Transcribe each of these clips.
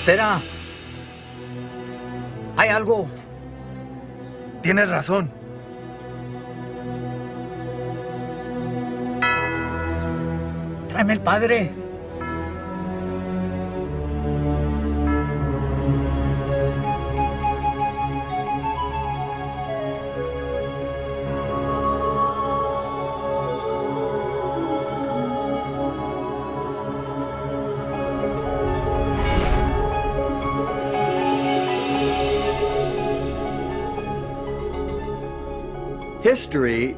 Espera. Hay algo. Tienes razón. Tráeme el padre. History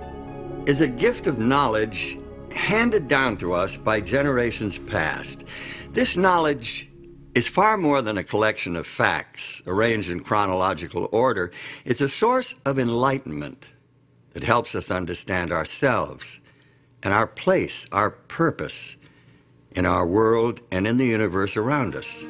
is a gift of knowledge handed down to us by generations past. This knowledge is far more than a collection of facts arranged in chronological order. It's a source of enlightenment that helps us understand ourselves and our place, our purpose in our world and in the universe around us.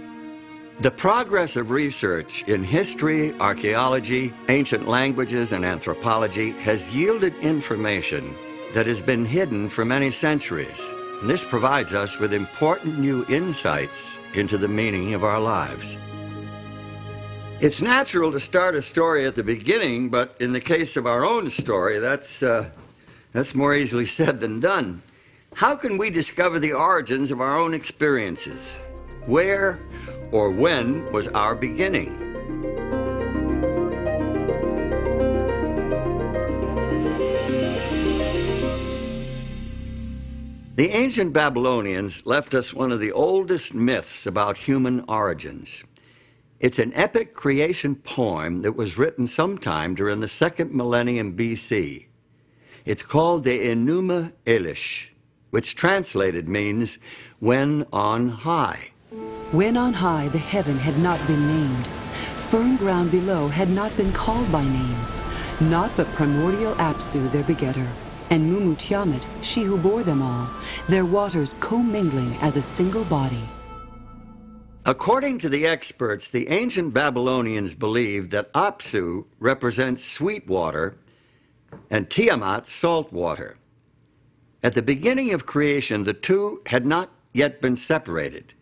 The progress of research in history, archaeology, ancient languages, and anthropology has yielded information that has been hidden for many centuries. And this provides us with important new insights into the meaning of our lives. It's natural to start a story at the beginning, but in the case of our own story, that's more easily said than done. How can we discover the origins of our own experiences? Where or when was our beginning? The ancient Babylonians left us one of the oldest myths about human origins. It's an epic creation poem that was written sometime during the 2nd millennium BC. It's called the Enuma Elish, which translated means when on high. When on high the heaven had not been named, firm ground below had not been called by name, not but primordial Apsu their begetter, and Mumu Tiamat, she who bore them all, their waters commingling as a single body. According to the experts, the ancient Babylonians believed that Apsu represents sweet water and Tiamat salt water. At the beginning of creation, the two had not yet been separated.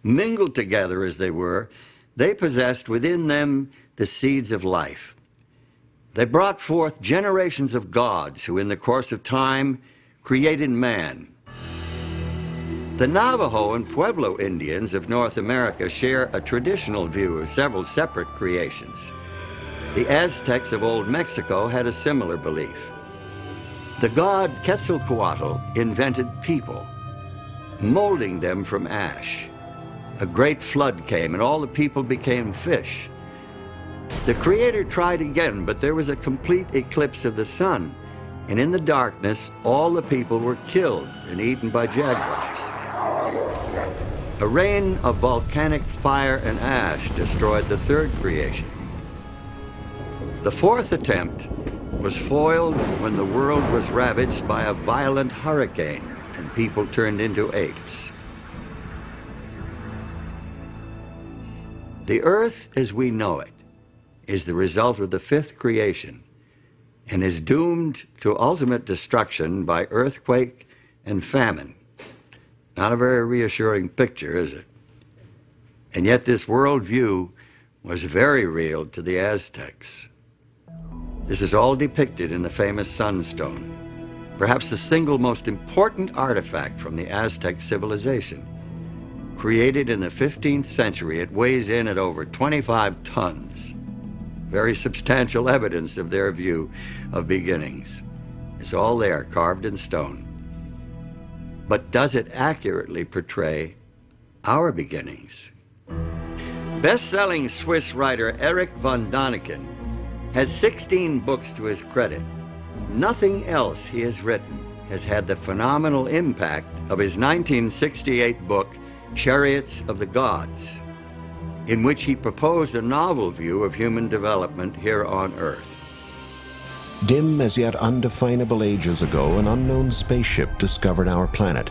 Mingled together as they were, they possessed within them the seeds of life. They brought forth generations of gods who in the course of time created man. The Navajo and Pueblo Indians of North America share a traditional view of several separate creations. The Aztecs of Old Mexico had a similar belief. The god Quetzalcoatl invented people, molding them from ash. A great flood came, and all the people became fish. The Creator tried again, but there was a complete eclipse of the sun, and in the darkness, all the people were killed and eaten by jaguars. A rain of volcanic fire and ash destroyed the third creation. The fourth attempt was foiled when the world was ravaged by a violent hurricane, and people turned into apes. The earth as we know it is the result of the fifth creation and is doomed to ultimate destruction by earthquake and famine. Not a very reassuring picture, is it? And yet this worldview was very real to the Aztecs. This is all depicted in the famous sunstone, perhaps the single most important artifact from the Aztec civilization. Created in the 15th century, it weighs in at over 25 tons. Very substantial evidence of their view of beginnings. It's all there, carved in stone. But does it accurately portray our beginnings? Best-selling Swiss writer Erich von Däniken has 16 books to his credit. Nothing else he has written has had the phenomenal impact of his 1968 book, Chariots of the Gods, in which he proposed a novel view of human development here on Earth. Dim as yet undefinable ages ago, an unknown spaceship discovered our planet.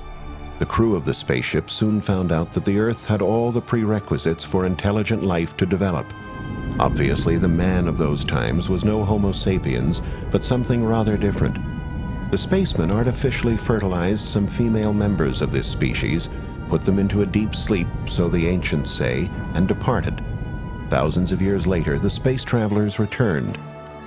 The crew of the spaceship soon found out that the Earth had all the prerequisites for intelligent life to develop. Obviously, the man of those times was no Homo sapiens, but something rather different. The spacemen artificially fertilized some female members of this species, put them into a deep sleep, so the ancients say, and departed. Thousands of years later, the space travelers returned.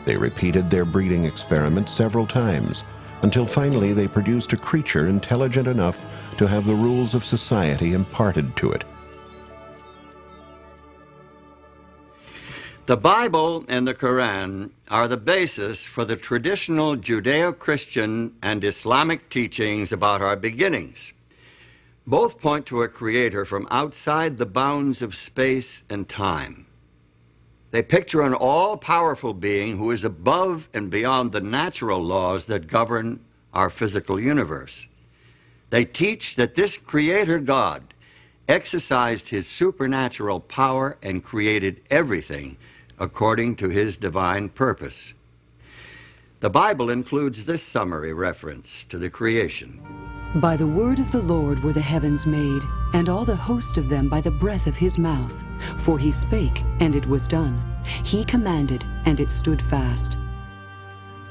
They repeated their breeding experiments several times, until finally they produced a creature intelligent enough to have the rules of society imparted to it. The Bible and the Quran are the basis for the traditional Judeo-Christian and Islamic teachings about our beginnings. Both point to a creator from outside the bounds of space and time. They picture an all-powerful being who is above and beyond the natural laws that govern our physical universe. They teach that this creator God exercised his supernatural power and created everything according to his divine purpose. The Bible includes this summary reference to the creation. By the word of the Lord were the heavens made, and all the host of them by the breath of his mouth. For he spake, and it was done. He commanded, and it stood fast.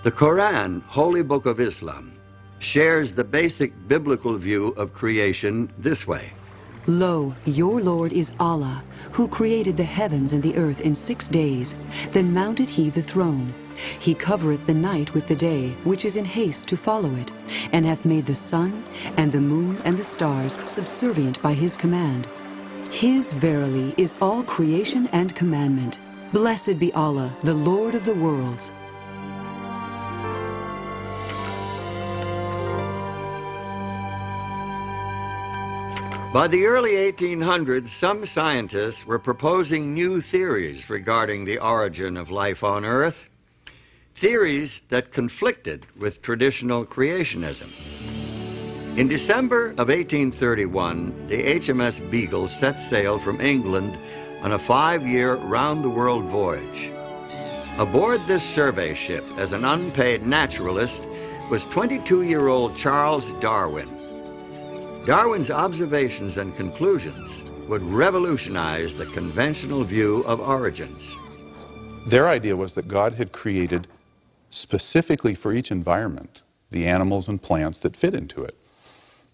The Quran, Holy Book of Islam, shares the basic biblical view of creation this way. Lo, your Lord is Allah, who created the heavens and the earth in 6 days. Then mounted he the throne. He covereth the night with the day, which is in haste to follow it, and hath made the sun, and the moon, and the stars subservient by his command. His verily is all creation and commandment. Blessed be Allah, the Lord of the worlds. By the early 1800s, some scientists were proposing new theories regarding the origin of life on Earth, theories that conflicted with traditional creationism. In December of 1831, the HMS Beagle set sail from England on a 5-year round-the-world voyage. Aboard this survey ship as an unpaid naturalist was 22-year-old Charles Darwin. Darwin's observations and conclusions would revolutionize the conventional view of origins. Their idea was that God had created specifically for each environment the animals and plants that fit into it.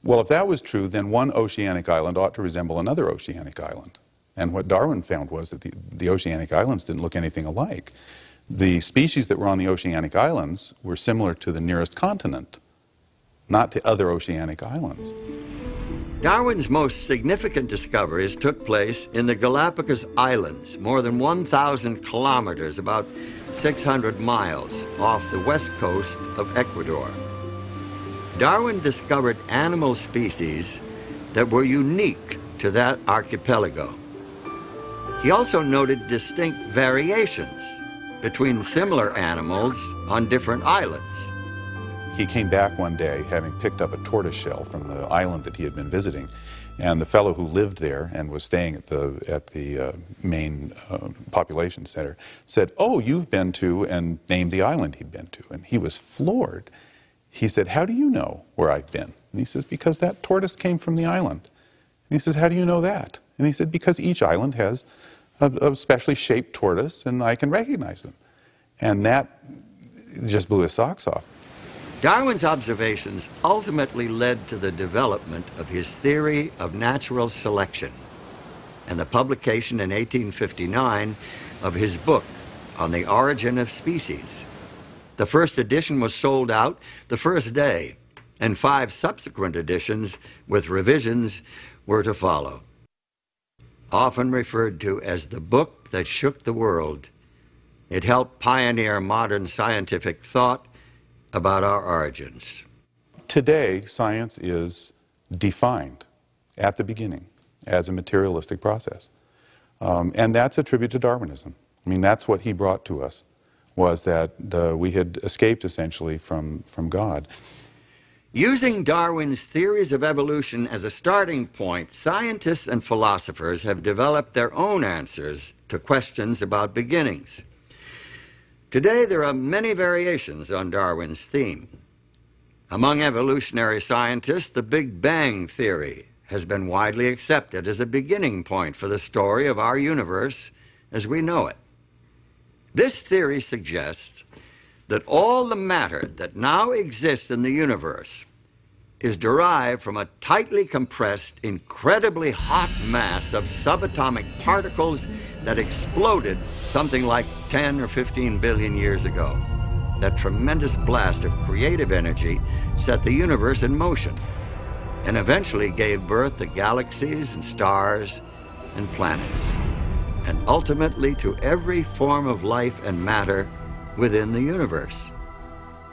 Well, if that was true, then one oceanic island ought to resemble another oceanic island. And what Darwin found was that the oceanic islands didn't look anything alike. The species that were on the oceanic islands were similar to the nearest continent, not to other oceanic islands. Darwin's most significant discoveries took place in the Galapagos Islands, more than 1,000 kilometers, about 600 miles off the west coast of Ecuador. Darwin discovered animal species that were unique to that archipelago. He also noted distinct variations between similar animals on different islands. He came back one day having picked up a tortoise shell from the island that he had been visiting, and the fellow who lived there and was staying at the main population center said, "Oh, you've been to," and named the island he'd been to, and he was floored. He said, "How do you know where I've been?" And he says, "Because that tortoise came from the island." And he says, "How do you know that?" And he said, "Because each island has a specially shaped tortoise, and I can recognize them." And that just blew his socks off. Darwin's observations ultimately led to the development of his theory of natural selection and the publication in 1859 of his book on the origin of species. The first edition was sold out the first day, and 5 subsequent editions with revisions were to follow. Often referred to as the book that shook the world, it helped pioneer modern scientific thought about our origins. Today, science is defined at the beginning as a materialistic process. And that's a tribute to Darwinism. I mean, that's what he brought to us, was that we had escaped essentially from God. Using Darwin's theories of evolution as a starting point, scientists and philosophers have developed their own answers to questions about beginnings. Today, there are many variations on Darwin's theme. Among evolutionary scientists, the Big Bang theory has been widely accepted as a beginning point for the story of our universe as we know it. This theory suggests that all the matter that now exists in the universe is derived from a tightly compressed, incredibly hot mass of subatomic particles that exploded something like 10 or 15 billion years ago. That tremendous blast of creative energy set the universe in motion and eventually gave birth to galaxies and stars and planets, and ultimately to every form of life and matter within the universe.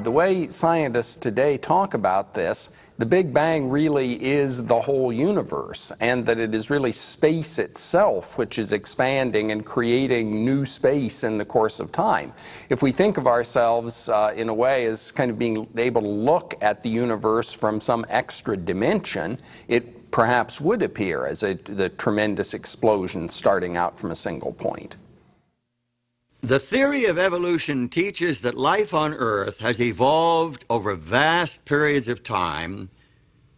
The way scientists today talk about this, the Big Bang really is the whole universe, and that it is really space itself which is expanding and creating new space in the course of time. If we think of ourselves in a way as kind of being able to look at the universe from some extra dimension, it perhaps would appear as the tremendous explosion starting out from a single point. The theory of evolution teaches that life on Earth has evolved over vast periods of time,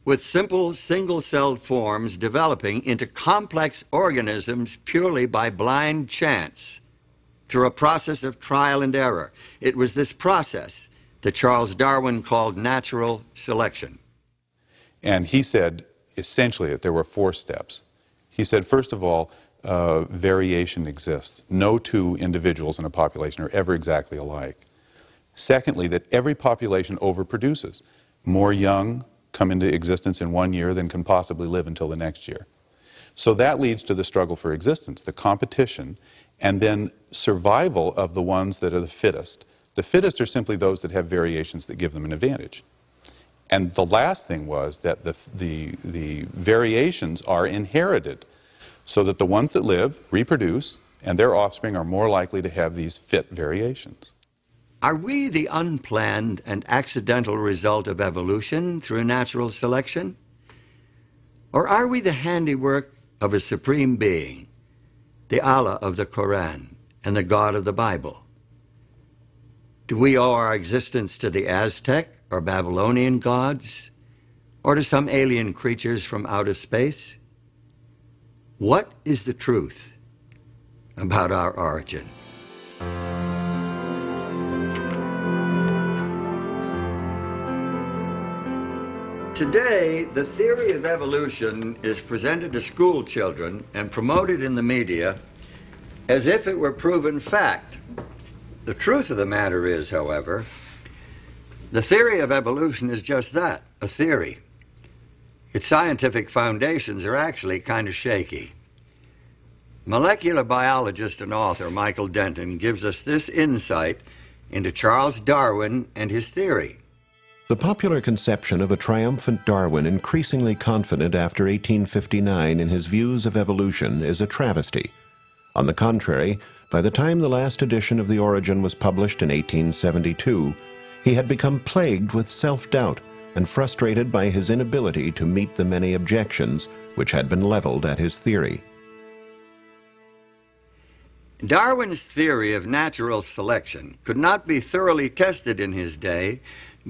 with simple single-celled forms developing into complex organisms purely by blind chance, through a process of trial and error. It was this process that Charles Darwin called natural selection. And he said, essentially, that there were 4 steps. He said, first of all, variation exists. No two individuals in a population are ever exactly alike. Secondly, that every population overproduces. More young come into existence in one year than can possibly live until the next year. So that leads to the struggle for existence, the competition, and then survival of the ones that are the fittest. The fittest are simply those that have variations that give them an advantage. And the last thing was that the variations are inherited, so that the ones that live reproduce, and their offspring are more likely to have these fit variations. Are we the unplanned and accidental result of evolution through natural selection? Or are we the handiwork of a supreme being, the Allah of the Quran and the God of the Bible? Do we owe our existence to the Aztec or Babylonian gods, or to some alien creatures from outer space? What is the truth about our origin? Today, the theory of evolution is presented to school children and promoted in the media as if it were proven fact. The truth of the matter is, however, the theory of evolution is just that, a theory. Its scientific foundations are actually kind of shaky. Molecular biologist and author Michael Denton gives us this insight into Charles Darwin and his theory. The popular conception of a triumphant Darwin increasingly confident after 1859 in his views of evolution is a travesty. On the contrary, by the time the last edition of The Origin was published in 1872, he had become plagued with self-doubt and frustrated by his inability to meet the many objections which had been leveled at his theory. Darwin's theory of natural selection could not be thoroughly tested in his day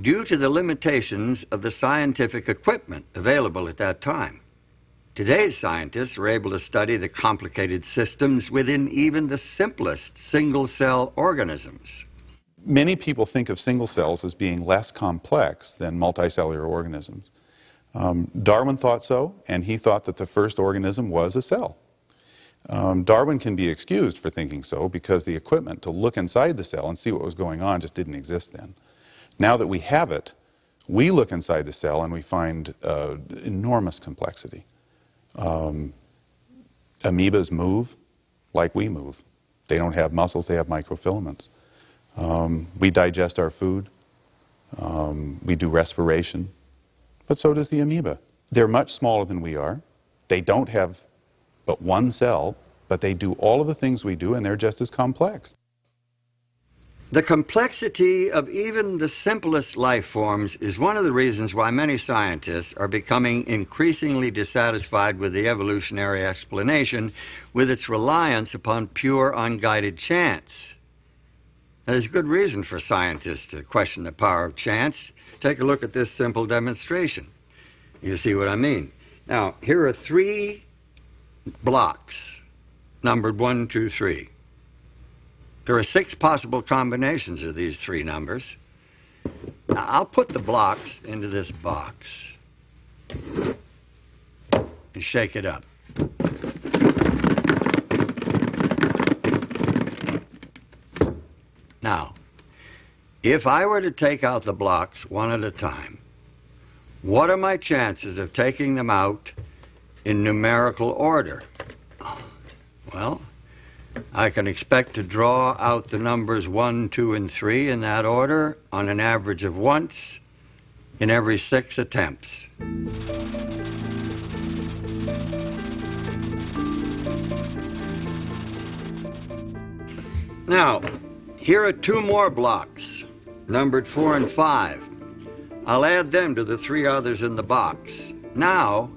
due to the limitations of the scientific equipment available at that time. Today's scientists are able to study the complicated systems within even the simplest single-cell organisms. Many people think of single cells as being less complex than multicellular organisms. Darwin thought so, and he thought that the first organism was a cell. Darwin can be excused for thinking so because the equipment to look inside the cell and see what was going on just didn't exist then. Now that we have it, we look inside the cell and we find enormous complexity. Amoebas move like we move. They don't have muscles, they have microfilaments. We digest our food. We do respiration. But so does the amoeba. They're much smaller than we are. They don't have but one cell, but they do all of the things we do, and they're just as complex. The complexity of even the simplest life forms is one of the reasons why many scientists are becoming increasingly dissatisfied with the evolutionary explanation, with its reliance upon pure, unguided chance. There's good reason for scientists to question the power of chance. Take a look at this simple demonstration. You see what I mean. Now, here are 3 blocks, numbered 1, 2, 3. There are 6 possible combinations of these 3 numbers. Now, I'll put the blocks into this box. and shake it up. Now, if I were to take out the blocks one at a time, what are my chances of taking them out in numerical order? Well, I can expect to draw out the numbers 1, 2, and 3 in that order on an average of once in every 6 attempts. Now, here are 2 more blocks, numbered 4 and 5. I'll add them to the 3 others in the box. Now,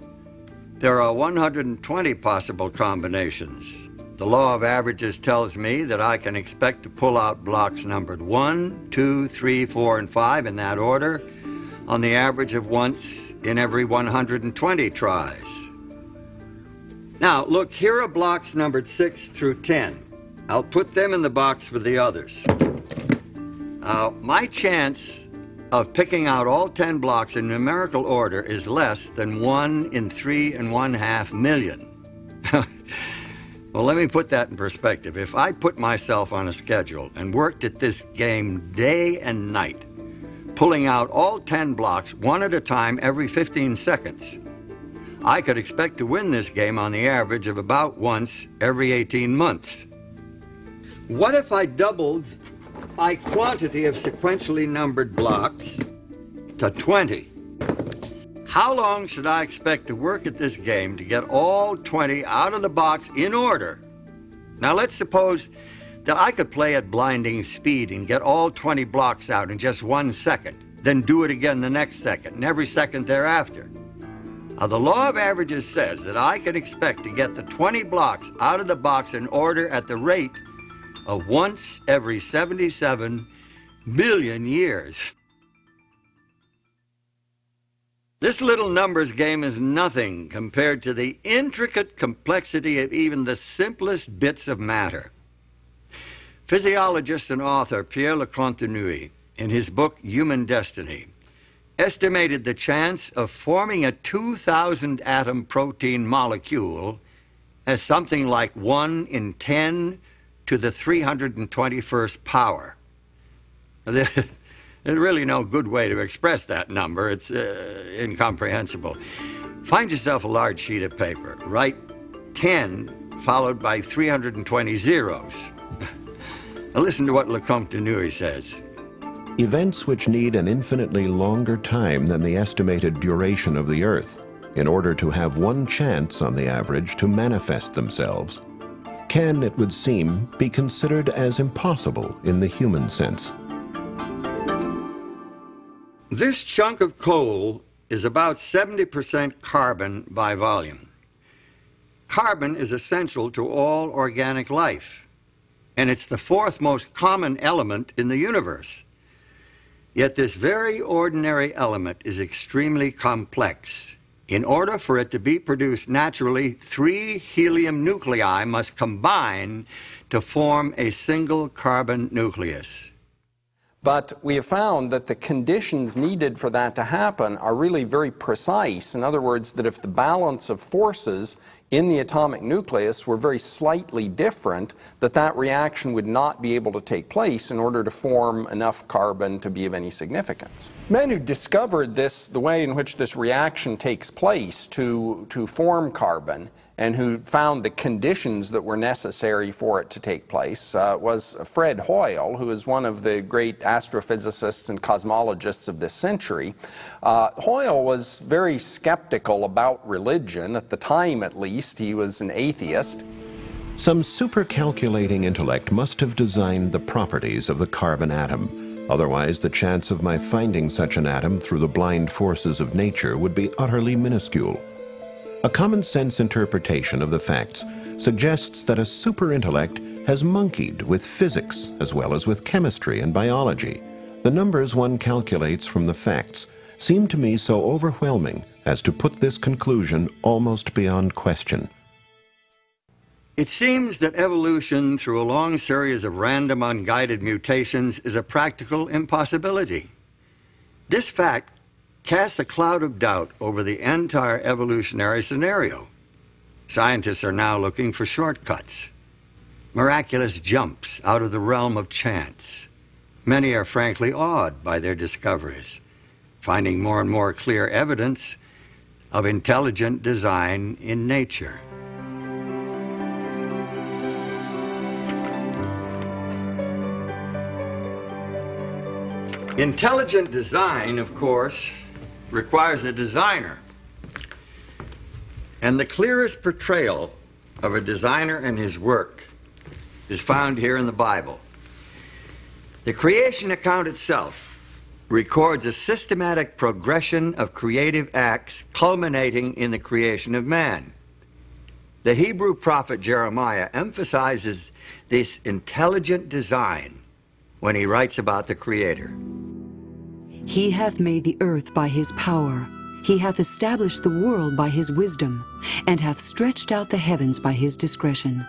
there are 120 possible combinations. The law of averages tells me that I can expect to pull out blocks numbered 1, 2, 3, 4, and 5 in that order on the average of once in every 120 tries. Now, look, here are blocks numbered 6 through 10. I'll put them in the box with the others. My chance of picking out all 10 blocks in numerical order is less than 1 in 3.5 million. Well, let me put that in perspective. If I put myself on a schedule and worked at this game day and night, pulling out all 10 blocks one at a time every 15 seconds, I could expect to win this game on the average of about once every 18 months. What if I doubled my quantity of sequentially numbered blocks to 20? How long should I expect to work at this game to get all 20 out of the box in order? Now, let's suppose that I could play at blinding speed and get all 20 blocks out in just 1 second, then do it again the next second and every second thereafter. Now, the law of averages says that I can expect to get the 20 blocks out of the box in order at the rate of once every 77 million years. This little numbers game is nothing compared to the intricate complexity of even the simplest bits of matter. Physiologist and author Pierre Lecontenue, in his book Human Destiny, estimated the chance of forming a 2,000 atom protein molecule as something like 1 in 10 to the 321st power. There's really no good way to express that number. It's incomprehensible. Find yourself a large sheet of paper. Write 10 followed by 320 zeros. Now listen to what Lecontenue says. Events which need an infinitely longer time than the estimated duration of the Earth in order to have one chance on the average to manifest themselves can, it would seem, be considered as impossible in the human sense. This chunk of coal is about 70% carbon by volume. Carbon is essential to all organic life, and it's the 4th most common element in the universe. Yet this very ordinary element is extremely complex. In order for it to be produced naturally, 3 helium nuclei must combine to form a single carbon nucleus. But we have found that the conditions needed for that to happen are really very precise. In other words, that if the balance of forces in the atomic nucleus were very slightly different, that reaction would not be able to take place in order to form enough carbon to be of any significance. Men who discovered this, the way in which this reaction takes place to form carbon, and who found the conditions that were necessary for it to take place was Fred Hoyle, who is one of the great astrophysicists and cosmologists of this century. Hoyle was very skeptical about religion. At the time, at least, he was an atheist. Some supercalculating intellect must have designed the properties of the carbon atom. Otherwise, the chance of my finding such an atom through the blind forces of nature would be utterly minuscule. A common-sense interpretation of the facts suggests that a superintellect has monkeyed with physics as well as with chemistry and biology. The numbers one calculates from the facts seem to me so overwhelming as to put this conclusion almost beyond question. It seems that evolution through a long series of random unguided mutations is a practical impossibility. This fact casts a cloud of doubt over the entire evolutionary scenario. Scientists are now looking for shortcuts, miraculous jumps out of the realm of chance. Many are frankly awed by their discoveries, finding more and more clear evidence of intelligent design in nature. Intelligent design, of course, requires a designer. And the clearest portrayal of a designer and his work is found here in the Bible. The creation account itself records a systematic progression of creative acts culminating in the creation of man. The Hebrew prophet Jeremiah emphasizes this intelligent design when he writes about the Creator. He hath made the earth by his power. He hath established the world by his wisdom, and hath stretched out the heavens by his discretion.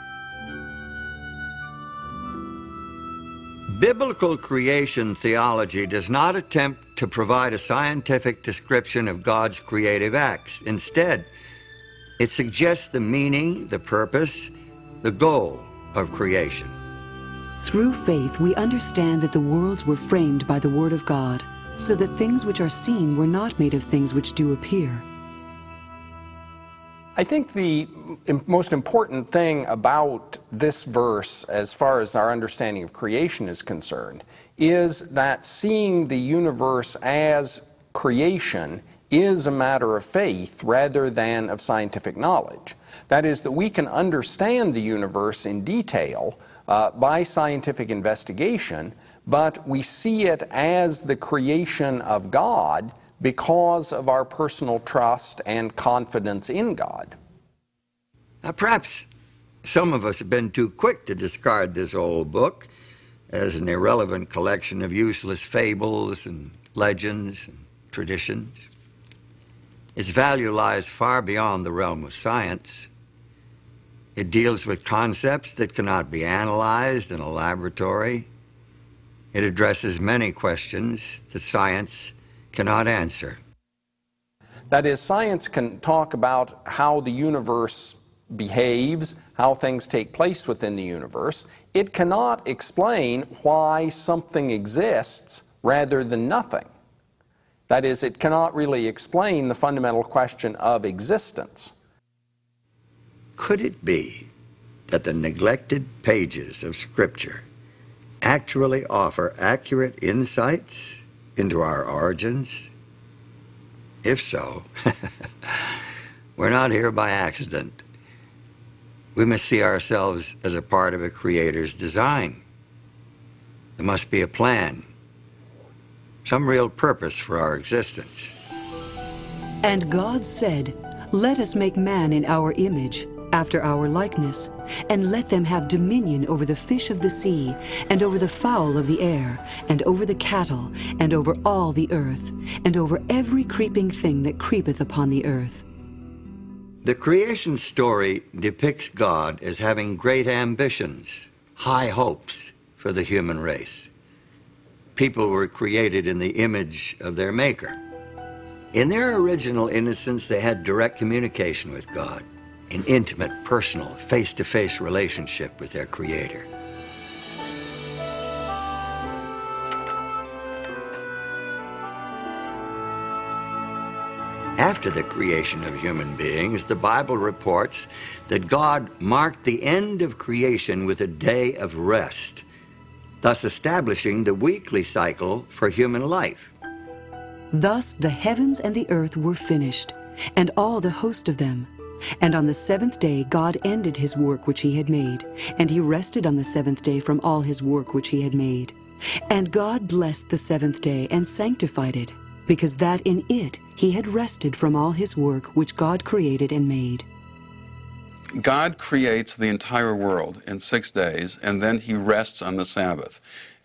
Biblical creation theology does not attempt to provide a scientific description of God's creative acts. Instead, it suggests the meaning, the purpose, the goal of creation. Through faith, we understand that the worlds were framed by the Word of God, so that things which are seen were not made of things which do appear. I think the most important thing about this verse, as far as our understanding of creation is concerned, is that seeing the universe as creation is a matter of faith rather than of scientific knowledge. That is, that we can understand the universe in detail by scientific investigation, but we see it as the creation of God because of our personal trust and confidence in God. Now, perhaps some of us have been too quick to discard this old book as an irrelevant collection of useless fables and legends and traditions. Its value lies far beyond the realm of science. It deals with concepts that cannot be analyzed in a laboratory. It addresses many questions that science cannot answer. That is, science can talk about how the universe behaves, how things take place within the universe. It cannot explain why something exists rather than nothing. That is, it cannot really explain the fundamental question of existence. Could it be that the neglected pages of Scripture actually offer accurate insights into our origins? If so, we're not here by accident. We must see ourselves as a part of a Creator's design. There must be a plan, some real purpose for our existence. And God said, "Let us make man in our image, after our likeness, and let them have dominion over the fish of the sea, and over the fowl of the air, and over the cattle, and over all the earth, and over every creeping thing that creepeth upon the earth." The creation story depicts God as having great ambitions, high hopes for the human race. People were created in the image of their Maker. In their original innocence, they had direct communication with God, an intimate, personal, face-to-face relationship with their Creator. After the creation of human beings, the Bible reports that God marked the end of creation with a day of rest, thus establishing the weekly cycle for human life. Thus the heavens and the earth were finished, and all the host of them. And on the seventh day God ended his work which he had made, and he rested on the seventh day from all his work which he had made. And God blessed the seventh day and sanctified it, because that in it he had rested from all his work which God created and made. God creates the entire world in 6 days, and then he rests on the Sabbath.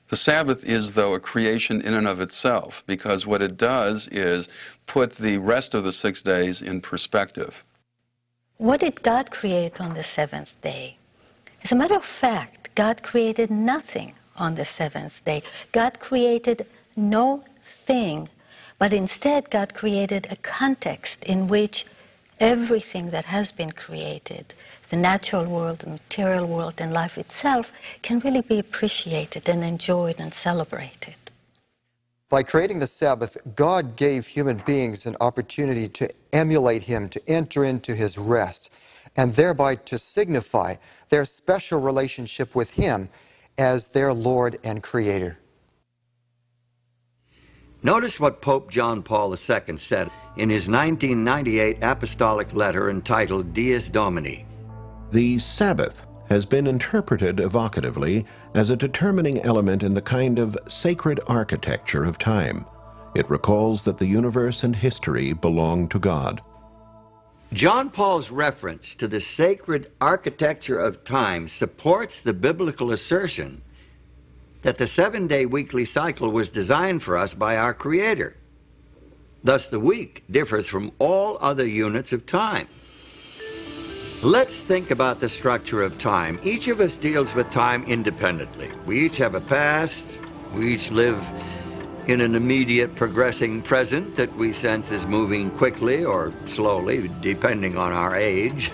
The Sabbath is, though, a creation in and of itself, because what it does is put the rest of the 6 days in perspective. What did God create on the seventh day? As a matter of fact, God created nothing on the seventh day. God created no thing But instead, God created a context in which everything that has been created, the natural world, the material world, and life itself, can really be appreciated and enjoyed and celebrated. By creating the Sabbath, God gave human beings an opportunity to emulate Him, to enter into His rest, and thereby to signify their special relationship with Him as their Lord and Creator. Notice what Pope John Paul II said in his 1998 apostolic letter entitled Dies Domini. The Sabbath has been interpreted evocatively as a determining element in the kind of sacred architecture of time. It recalls that the universe and history belong to God. John Paul's reference to the sacred architecture of time supports the biblical assertion that the 7-day weekly cycle was designed for us by our Creator. Thus, the week differs from all other units of time. Let's think about the structure of time. Each of us deals with time independently. We each have a past. We each live in an immediate progressing present that we sense is moving quickly or slowly, depending on our age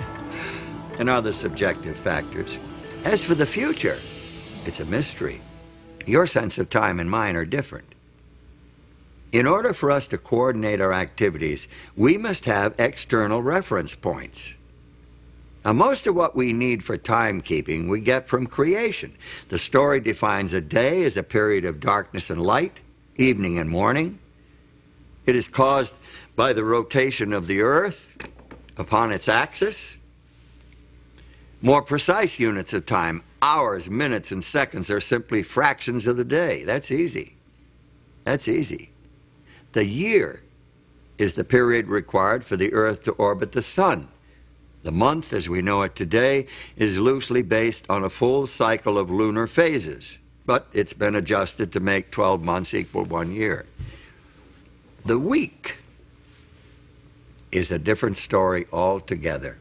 and other subjective factors. As for the future, it's a mystery. Your sense of time and mine are different. In order for us to coordinate our activities, we must have external reference points. Now, most of what we need for timekeeping we get from creation. The story defines a day as a period of darkness and light, evening and morning. It is caused by the rotation of the earth upon its axis. More precise units of time, hours, minutes, and seconds, are simply fractions of the day. That's easy. That's easy. The year is the period required for the earth to orbit the sun. The month, as we know it today, is loosely based on a full cycle of lunar phases, but it's been adjusted to make 12 months equal 1 year. The week is a different story altogether.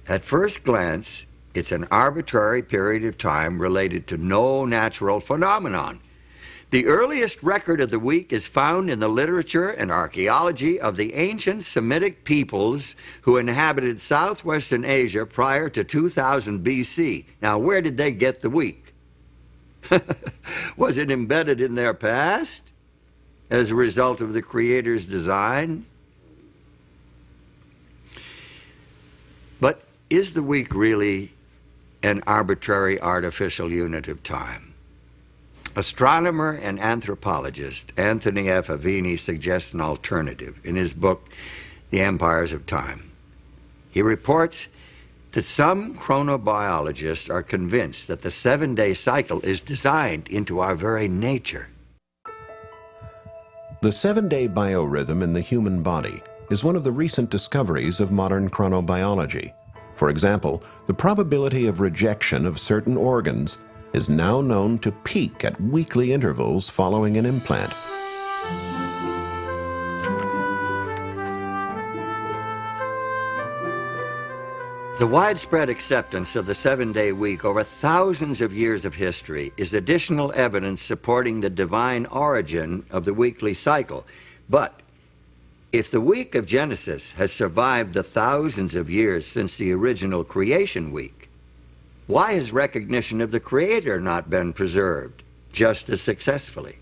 At first glance, it's an arbitrary period of time related to no natural phenomenon. The earliest record of the week is found in the literature and archaeology of the ancient Semitic peoples who inhabited southwestern Asia prior to 2000 BC. Now, where did they get the week? Was it embedded in their past as a result of the Creator's design? But is the week really an arbitrary artificial unit of time? Astronomer and anthropologist Anthony F. Avini suggests an alternative in his book, The Empires of Time. He reports that some chronobiologists are convinced that the 7-day cycle is designed into our very nature. The 7-day biorhythm in the human body is one of the recent discoveries of modern chronobiology. For example, the probability of rejection of certain organs is now known to peak at weekly intervals following an implant. The widespread acceptance of the 7-day week over thousands of years of history is additional evidence supporting the divine origin of the weekly cycle. But if the week of Genesis has survived the thousands of years since the original creation week, why has recognition of the Creator not been preserved just as successfully?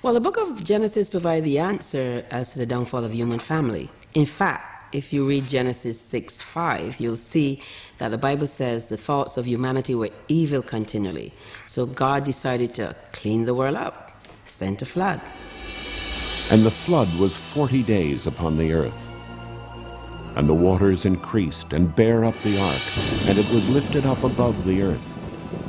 Well, the book of Genesis provides the answer as to the downfall of the human family. In fact, if you read Genesis 6:5, you'll see that the Bible says the thoughts of humanity were evil continually. So God decided to clean the world up, sent a flood. And the flood was 40 days upon the earth. And the waters increased and bare up the ark, and it was lifted up above the earth.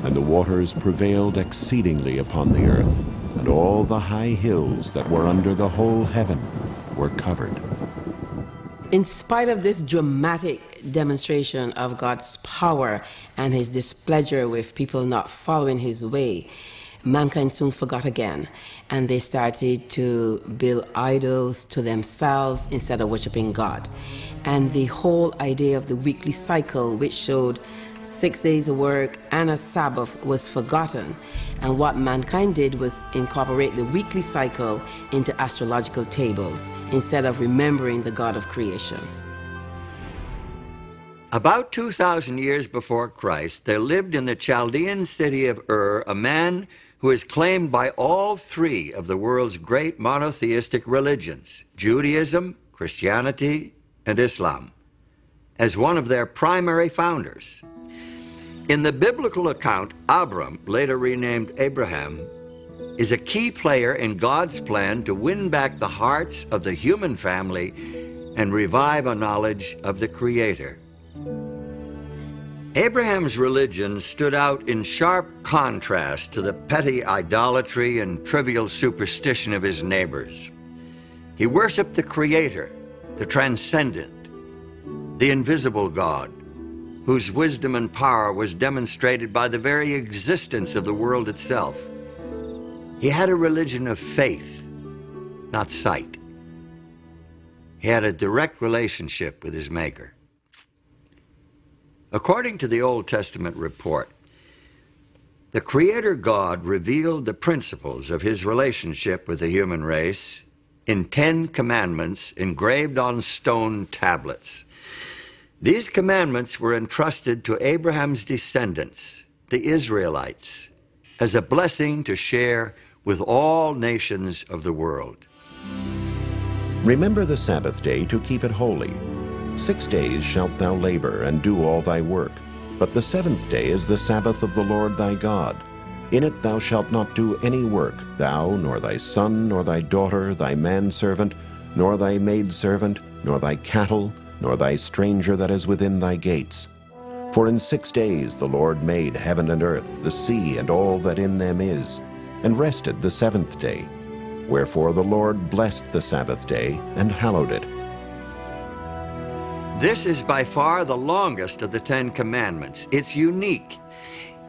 And the waters prevailed exceedingly upon the earth, and all the high hills that were under the whole heaven were covered. In spite of this dramatic demonstration of God's power and his displeasure with people not following his way, mankind soon forgot again, and they started to build idols to themselves instead of worshiping God. And the whole idea of the weekly cycle, which showed 6 days of work and a Sabbath was forgotten, and what mankind did was incorporate the weekly cycle into astrological tables instead of remembering the God of creation. About 2,000 years before Christ, there lived in the Chaldean city of Ur a man who is claimed by all three of the world's great monotheistic religions, Judaism, Christianity, and Islam, as one of their primary founders. In the biblical account, Abram, later renamed Abraham, is a key player in God's plan to win back the hearts of the human family and revive a knowledge of the Creator. Abraham's religion stood out in sharp contrast to the petty idolatry and trivial superstition of his neighbors. He worshiped the Creator, the transcendent, the invisible God, whose wisdom and power was demonstrated by the very existence of the world itself. He had a religion of faith, not sight. He had a direct relationship with his Maker. According to the Old Testament report, the Creator God revealed the principles of his relationship with the human race in 10 commandments engraved on stone tablets. These commandments were entrusted to Abraham's descendants, the Israelites, as a blessing to share with all nations of the world. Remember the Sabbath day to keep it holy. 6 days shalt thou labor and do all thy work, but the 7th day is the Sabbath of the Lord thy God. In it thou shalt not do any work, thou, nor thy son, nor thy daughter, thy manservant, nor thy maidservant, nor thy cattle, nor thy stranger that is within thy gates. For in 6 days the Lord made heaven and earth, the sea, and all that in them is, and rested the 7th day. Wherefore the Lord blessed the Sabbath day, and hallowed it. This is by far the longest of the 10 Commandments. It's unique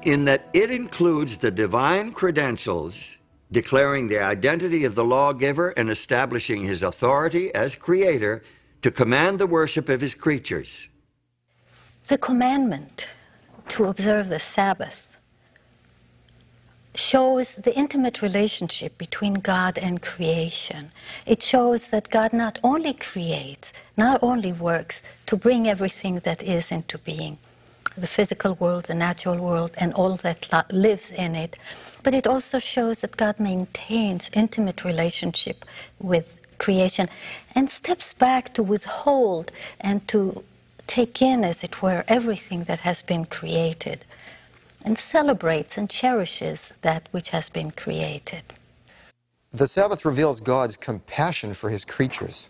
in that it includes the divine credentials declaring the identity of the lawgiver and establishing his authority as creator to command the worship of his creatures. The commandment to observe the Sabbath shows the intimate relationship between God and creation. It shows that God not only creates, not only works to bring everything that is into being, the physical world, the natural world, and all that lives in it, but it also shows that God maintains intimate relationship with creation and steps back to withhold and to take in, as it were, everything that has been created, and celebrates and cherishes that which has been created. The Sabbath reveals God's compassion for his creatures.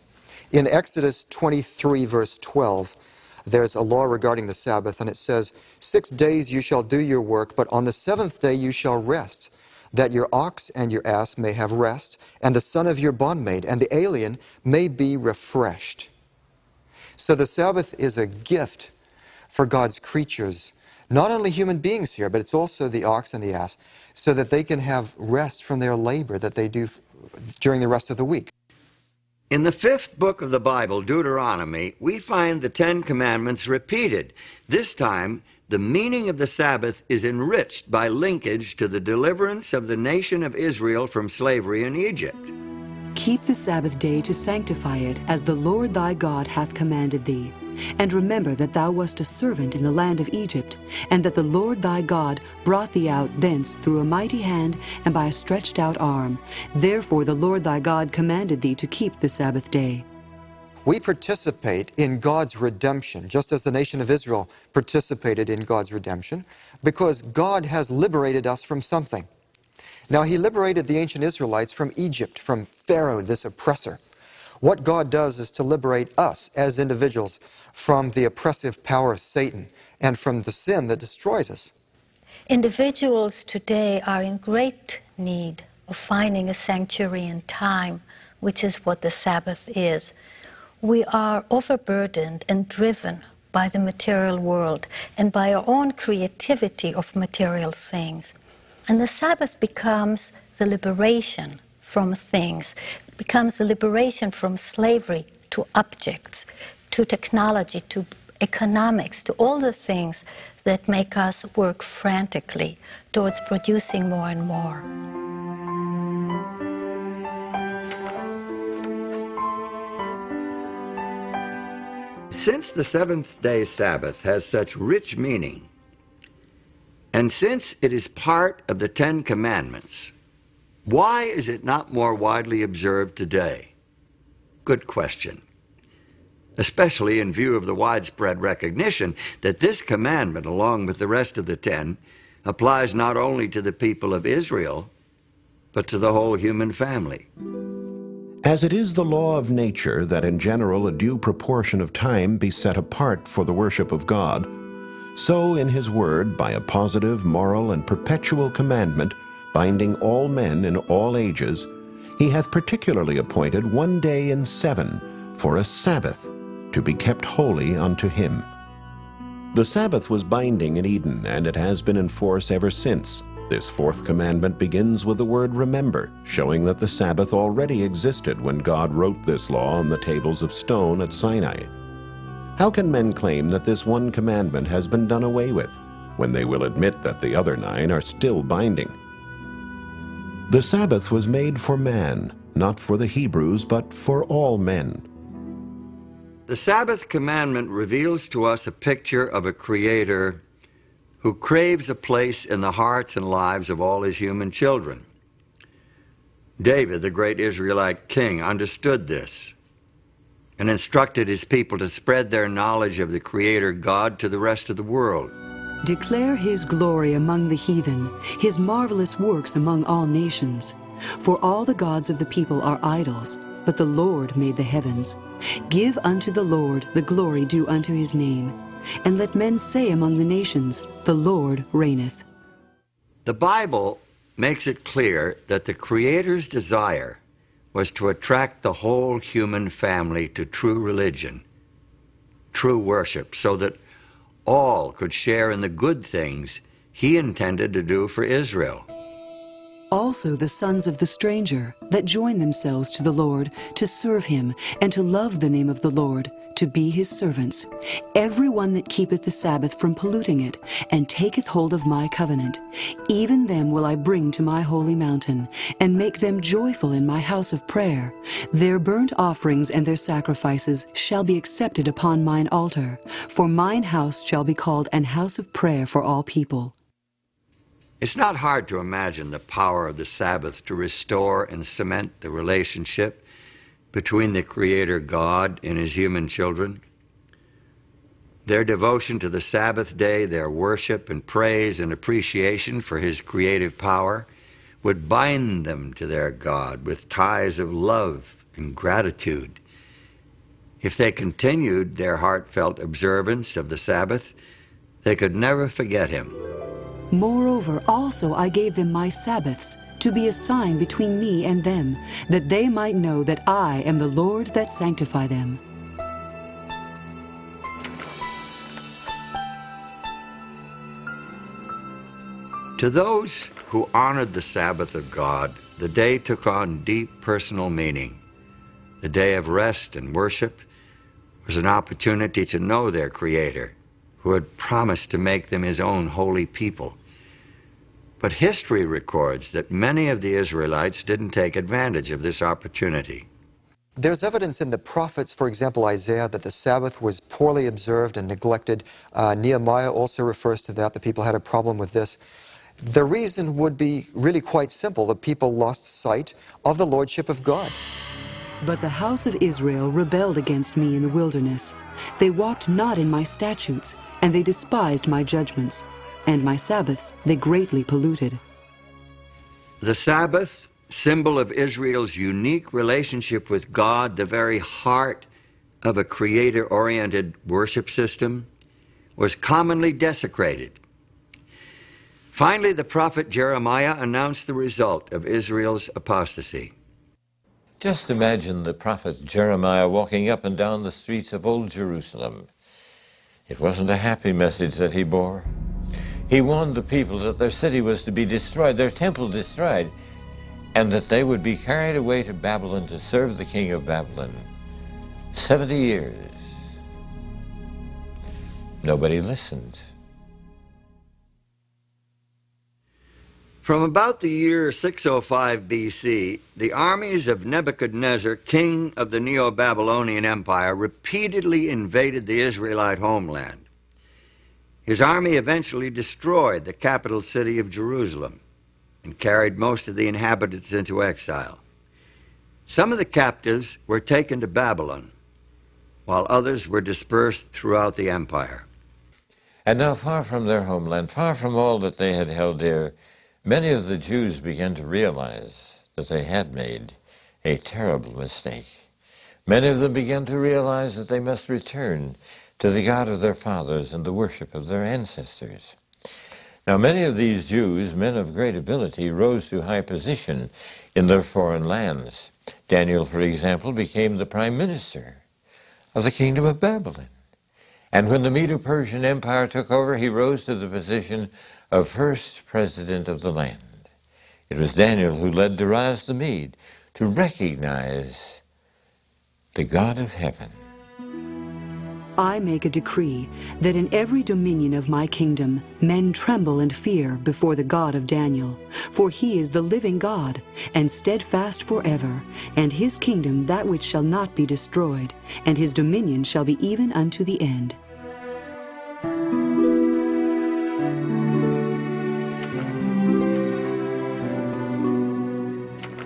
In Exodus 23, verse 12, there's a law regarding the Sabbath, and it says, 6 days you shall do your work, but on the 7th day you shall rest, that your ox and your ass may have rest, and the son of your bondmaid and the alien may be refreshed. So the Sabbath is a gift for God's creatures, not only human beings here, but it's also the ox and the ass, so that they can have rest from their labor that they do during the rest of the week. In the 5th book of the Bible, Deuteronomy, we find the 10 Commandments repeated. This time, the meaning of the Sabbath is enriched by linkage to the deliverance of the nation of Israel from slavery in Egypt. Keep the Sabbath day to sanctify it, as the Lord thy God hath commanded thee. And remember that thou wast a servant in the land of Egypt, and that the Lord thy God brought thee out thence through a mighty hand and by a stretched out arm. Therefore the Lord thy God commanded thee to keep the Sabbath day. We participate in God's redemption, just as the nation of Israel participated in God's redemption, because God has liberated us from something. Now, he liberated the ancient Israelites from Egypt, from Pharaoh, this oppressor. What God does is to liberate us as individuals from the oppressive power of Satan and from the sin that destroys us. Individuals today are in great need of finding a sanctuary in time, which is what the Sabbath is. We are overburdened and driven by the material world and by our own creativity of material things. And the Sabbath becomes the liberation from things, becomes the liberation from slavery to objects, to technology, to economics, to all the things that make us work frantically towards producing more and more. Since the seventh-day Sabbath has such rich meaning, and since it is part of the Ten Commandments, why is it not more widely observed today? Good question. Especially in view of the widespread recognition that this commandment, along with the rest of the 10, applies not only to the people of Israel, but to the whole human family. As it is the law of nature that in general a due proportion of time be set apart for the worship of God, so in his word, by a positive, moral, and perpetual commandment, binding all men in all ages, he hath particularly appointed one day in 7 for a Sabbath, to be kept holy unto him. The Sabbath was binding in Eden, and it has been in force ever since. This fourth commandment begins with the word remember, showing that the Sabbath already existed when God wrote this law on the tables of stone at Sinai. How can men claim that this one commandment has been done away with, when they will admit that the other 9 are still binding? The Sabbath was made for man, not for the Hebrews, but for all men. The Sabbath commandment reveals to us a picture of a Creator who craves a place in the hearts and lives of all his human children. David, the great Israelite king, understood this and instructed his people to spread their knowledge of the Creator God to the rest of the world. Declare his glory among the heathen, his marvelous works among all nations. For all the gods of the people are idols, but the Lord made the heavens. Give unto the Lord the glory due unto his name, and let men say among the nations, the Lord reigneth. The Bible makes it clear that the Creator's desire was to attract the whole human family to true religion, true worship, so that all could share in the good things he intended to do for Israel. Also the sons of the stranger that join themselves to the Lord, to serve him, and to love the name of the Lord, to be his servants. Every one that keepeth the Sabbath from polluting it, and taketh hold of my covenant, even them will I bring to my holy mountain, and make them joyful in my house of prayer. Their burnt offerings and their sacrifices shall be accepted upon mine altar, for mine house shall be called an house of prayer for all people. It's not hard to imagine the power of the Sabbath to restore and cement the relationship between the Creator God and his human children. Their devotion to the Sabbath day, their worship and praise and appreciation for his creative power would bind them to their God with ties of love and gratitude. If they continued their heartfelt observance of the Sabbath, they could never forget him. Moreover, also I gave them my Sabbaths, to be a sign between me and them, that they might know that I am the Lord that sanctify them. To those who honored the Sabbath of God, the day took on deep personal meaning. The day of rest and worship was an opportunity to know their Creator, who had promised to make them his own holy people. But history records that many of the Israelites didn't take advantage of this opportunity. There's evidence in the prophets, for example, Isaiah, that the Sabbath was poorly observed and neglected. Nehemiah also refers to that. The people had a problem with this. The reason would be really quite simple. The people lost sight of the lordship of God. But the house of Israel rebelled against me in the wilderness. They walked not in my statutes, and they despised my judgments. And my Sabbaths they greatly polluted. The Sabbath, symbol of Israel's unique relationship with God, the very heart of a Creator-oriented worship system, was commonly desecrated. Finally, the prophet Jeremiah announced the result of Israel's apostasy. Just imagine the prophet Jeremiah walking up and down the streets of Old Jerusalem. It wasn't a happy message that he bore. He warned the people that their city was to be destroyed, their temple destroyed, and that they would be carried away to Babylon to serve the king of Babylon. 70 years. Nobody listened. From about the year 605 BC, the armies of Nebuchadnezzar, king of the Neo-Babylonian Empire, repeatedly invaded the Israelite homeland. His army eventually destroyed the capital city of Jerusalem and carried most of the inhabitants into exile. Some of the captives were taken to Babylon, while others were dispersed throughout the empire. And now, far from their homeland, far from all that they had held dear, many of the Jews began to realize that they had made a terrible mistake. Many of them began to realize that they must return to the God of their fathers and the worship of their ancestors. Now, many of these Jews, men of great ability, rose to high position in their foreign lands. Daniel, for example, became the prime minister of the kingdom of Babylon. And when the Medo-Persian Empire took over, he rose to the position of first president of the land. It was Daniel who led Darius the Mede to recognize the God of heaven. I make a decree that in every dominion of my kingdom men tremble and fear before the God of Daniel, for he is the living God, and steadfast forever, and his kingdom that which shall not be destroyed, and his dominion shall be even unto the end.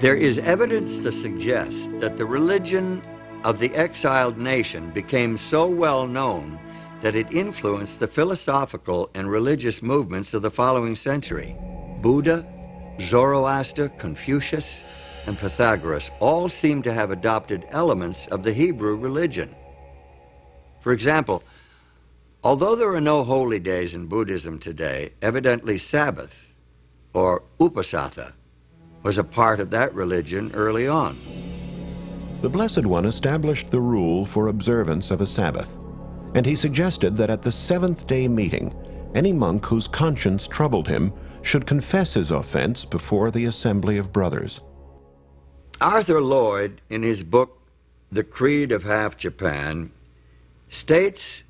There is evidence to suggest that the religion of the exiled nation became so well known that it influenced the philosophical and religious movements of the following century. Buddha, Zoroaster, Confucius, and Pythagoras all seem to have adopted elements of the Hebrew religion. For example, although there are no holy days in Buddhism today, evidently Sabbath, or Upasatha, was a part of that religion early on. The Blessed One established the rule for observance of a Sabbath, and he suggested that at the seventh-day meeting, any monk whose conscience troubled him should confess his offense before the assembly of brothers. Arthur Lloyd, in his book, The Creed of Half Japan, states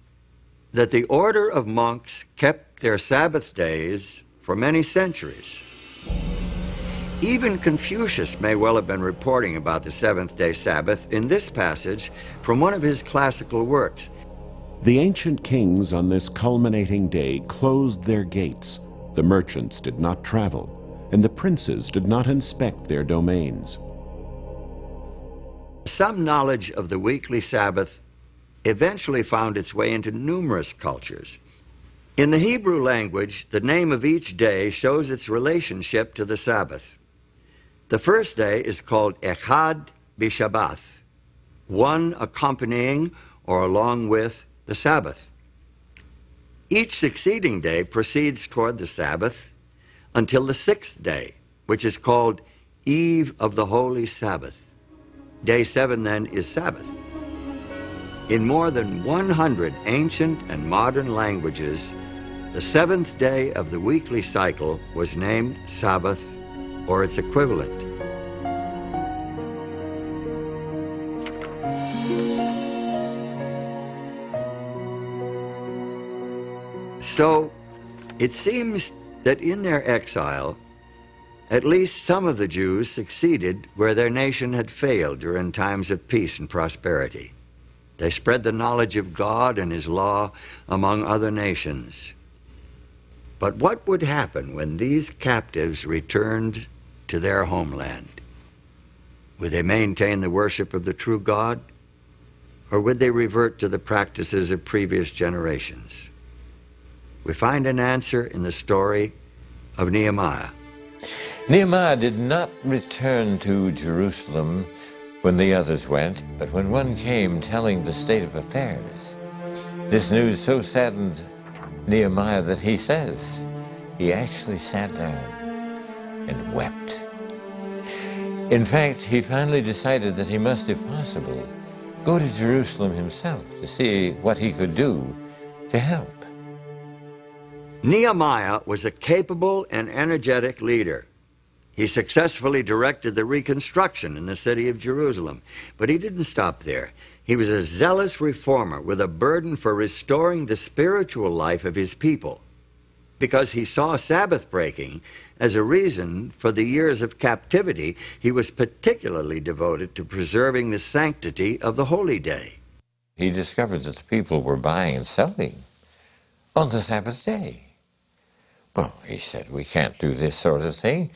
that the order of monks kept their Sabbath days for many centuries. Even Confucius may well have been reporting about the seventh-day Sabbath in this passage from one of his classical works. The ancient kings on this culminating day closed their gates. The merchants did not travel, and the princes did not inspect their domains. Some knowledge of the weekly Sabbath eventually found its way into numerous cultures. In the Hebrew language, the name of each day shows its relationship to the Sabbath. The first day is called Echad B'Shabbath, one accompanying or along with the Sabbath. Each succeeding day proceeds toward the Sabbath until the sixth day, which is called Eve of the Holy Sabbath. Day 7 then is Sabbath. In more than 100 ancient and modern languages, the seventh day of the weekly cycle was named Sabbath or its equivalent. So, it seems that in their exile, at least some of the Jews succeeded where their nation had failed during times of peace and prosperity. They spread the knowledge of God and His law among other nations. But what would happen when these captives returned to their homeland? Would they maintain the worship of the true God, or would they revert to the practices of previous generations? We find an answer in the story of Nehemiah. Nehemiah did not return to Jerusalem when the others went, but when one came telling the state of affairs. This news so saddened Nehemiah that he says he actually sat down and wept. In fact, he finally decided that he must, if possible, go to Jerusalem himself to see what he could do to help. Nehemiah was a capable and energetic leader. He successfully directed the reconstruction in the city of Jerusalem, but he didn't stop there. He was a zealous reformer with a burden for restoring the spiritual life of his people. because he saw Sabbath breaking as a reason for the years of captivity, he was particularly devoted to preserving the sanctity of the holy day. He discovered that the people were buying and selling on the Sabbath day. Well, he said, we can't do this sort of thing.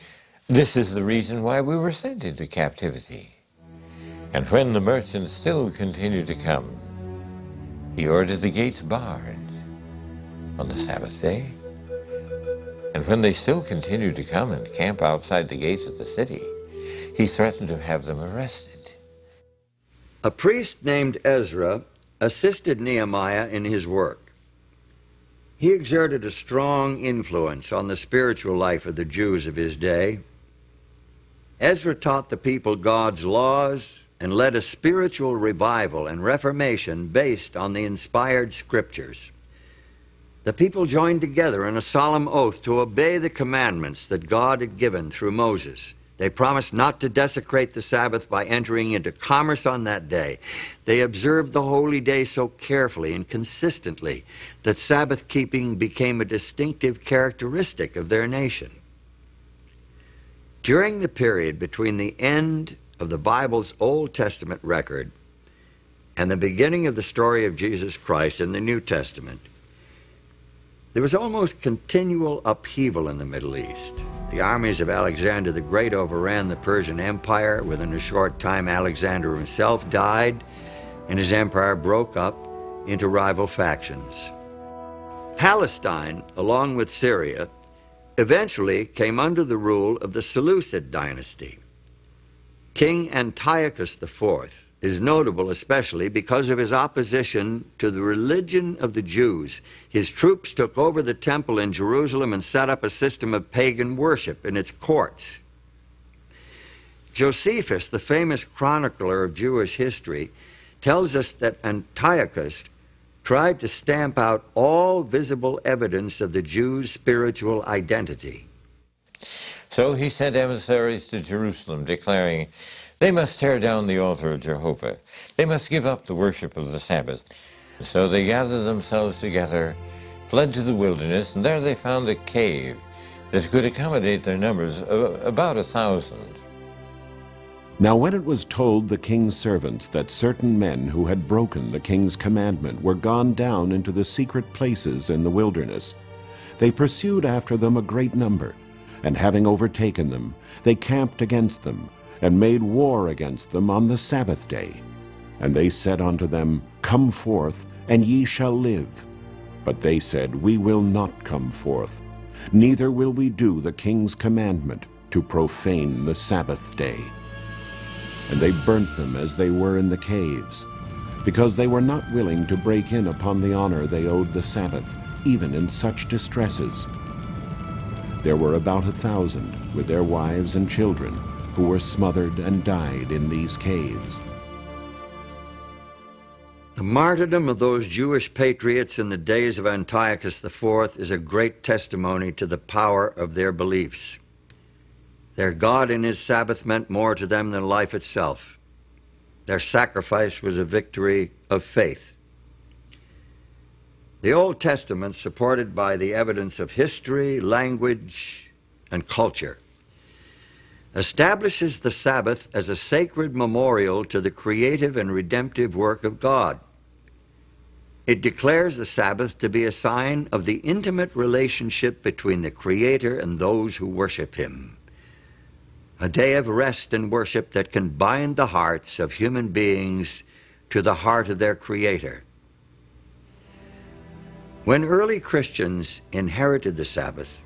This is the reason why we were sent into captivity. And when the merchants still continued to come, he ordered the gates barred on the Sabbath day. And when they still continued to come and camp outside the gates of the city, he threatened to have them arrested. A priest named Ezra assisted Nehemiah in his work. He exerted a strong influence on the spiritual life of the Jews of his day. Ezra taught the people God's laws and led a spiritual revival and reformation based on the inspired scriptures. The people joined together in a solemn oath to obey the commandments that God had given through Moses. They promised not to desecrate the Sabbath by entering into commerce on that day. They observed the holy day so carefully and consistently that Sabbath keeping became a distinctive characteristic of their nation. During the period between the end of the Bible's Old Testament record and the beginning of the story of Jesus Christ in the New Testament, there was almost continual upheaval in the Middle East. The armies of Alexander the Great overran the Persian Empire. Within a short time, Alexander himself died, and his empire broke up into rival factions. Palestine, along with Syria, eventually came under the rule of the Seleucid dynasty. King Antiochus IV is notable especially because of his opposition to the religion of the Jews. His troops took over the temple in Jerusalem and set up a system of pagan worship in its courts. Josephus, the famous chronicler of Jewish history, tells us that Antiochus tried to stamp out all visible evidence of the Jews' spiritual identity. So he sent emissaries to Jerusalem, declaring, they must tear down the altar of Jehovah. They must give up the worship of the Sabbath. So they gathered themselves together, fled to the wilderness, and there they found a cave that could accommodate their numbers of about 1,000. Now when it was told the king's servants that certain men who had broken the king's commandment were gone down into the secret places in the wilderness, they pursued after them a great number, and having overtaken them, they camped against them, and made war against them on the Sabbath day. And they said unto them, Come forth, and ye shall live. But they said, We will not come forth, neither will we do the king's commandment to profane the Sabbath day. And they burnt them as they were in the caves, because they were not willing to break in upon the honor they owed the Sabbath, even in such distresses. There were about 1,000, with their wives and children, who were smothered and died in these caves. The martyrdom of those Jewish patriots in the days of Antiochus IV is a great testimony to the power of their beliefs. Their God and his Sabbath meant more to them than life itself. Their sacrifice was a victory of faith. The Old Testament, supported by the evidence of history, language, and culture, establishes the Sabbath as a sacred memorial to the creative and redemptive work of God. It declares the Sabbath to be a sign of the intimate relationship between the Creator and those who worship him, a day of rest and worship that can bind the hearts of human beings to the heart of their Creator. When early Christians inherited the Sabbath,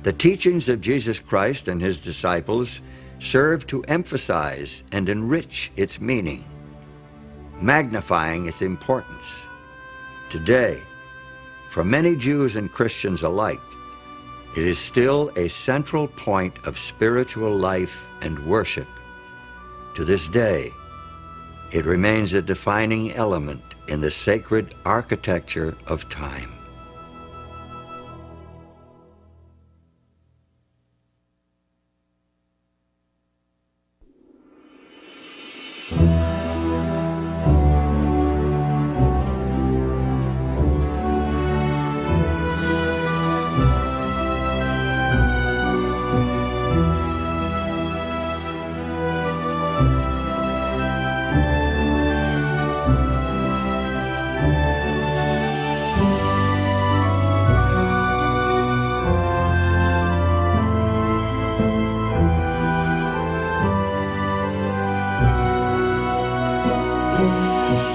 the teachings of Jesus Christ and his disciples served to emphasize and enrich its meaning, magnifying its importance. Today, for many Jews and Christians alike, it is still a central point of spiritual life and worship. To this day, it remains a defining element in the sacred architecture of time. Thank you.